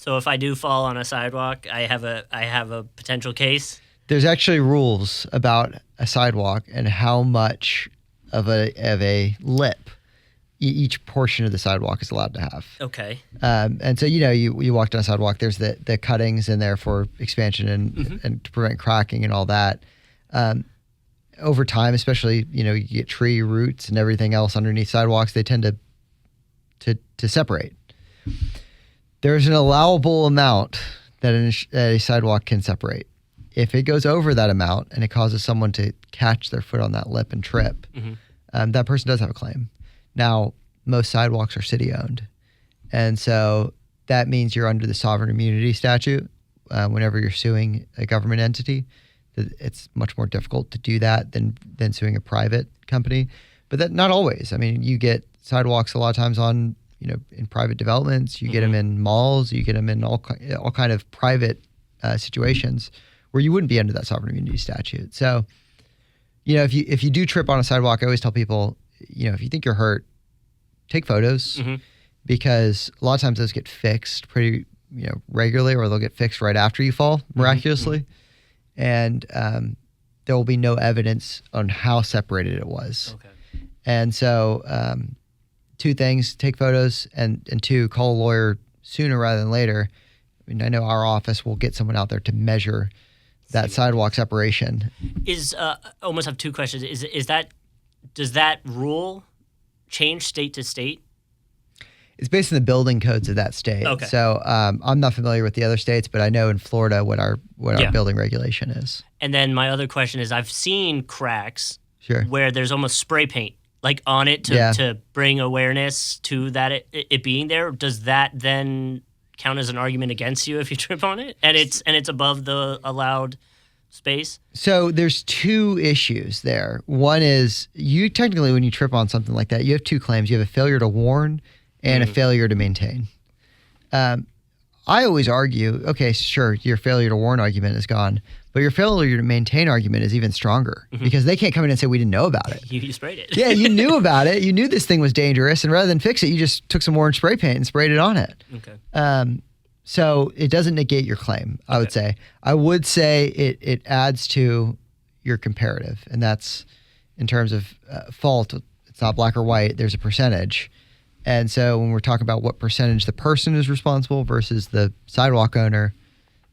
So if I do fall on a sidewalk, I have a potential case. There's actually rules about a sidewalk and how much of a lip each portion of the sidewalk is allowed to have. Okay. And so, you walk down a sidewalk, there's the cuttings in there for expansion and to prevent cracking and all that. Over time, especially, you get tree roots and everything else underneath sidewalks, they tend to separate. There's an allowable amount that a sidewalk can separate. If it goes over that amount and it causes someone to catch their foot on that lip and trip, that person does have a claim. Now, most sidewalks are city-owned, and so that means you're under the sovereign immunity statute. Whenever you're suing a government entity, it's much more difficult to do that than suing a private company. But that not always. I mean, you get sidewalks a lot of times on, in private developments. You get them in malls. You get them in all kind of private situations where you wouldn't be under that sovereign immunity statute. So, if you do trip on a sidewalk, I always tell people, if you think you're hurt, take photos because a lot of times those get fixed pretty, regularly, or they'll get fixed right after you fall miraculously. And there will be no evidence on how separated it was. Okay. And so two things, take photos, and two, call a lawyer sooner rather than later. I mean, I know our office will get someone out there to measure that sidewalk separation. I almost have two questions. Does that rule change state to state? It's based on the building codes of that state. Okay. So I'm not familiar with the other states, but I know in Florida what our building regulation is. And then my other question is, I've seen cracks where there's almost spray paint on it to bring awareness to that it being there. Does that then count as an argument against you if you trip on it and it's above the allowed space? So there's two issues there. One is you technically, when you trip on something like that, you have two claims. You have a failure to warn and a failure to maintain. I always argue, okay, sure, your failure to warn argument is gone, but your failure to maintain argument is even stronger because they can't come in and say we didn't know about it. You sprayed it. Yeah, you knew about it. You knew this thing was dangerous, and rather than fix it, you just took some orange spray paint and sprayed it on it. Okay. So it doesn't negate your claim, I would say. I would say it adds to your comparative, and that's in terms of fault. It's not black or white. There's a percentage. And so when we're talking about what percentage the person is responsible versus the sidewalk owner,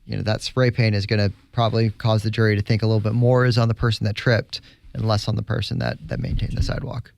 that spray paint is going to probably cause the jury to think a little bit more is on the person that tripped and less on the person that maintained the sidewalk.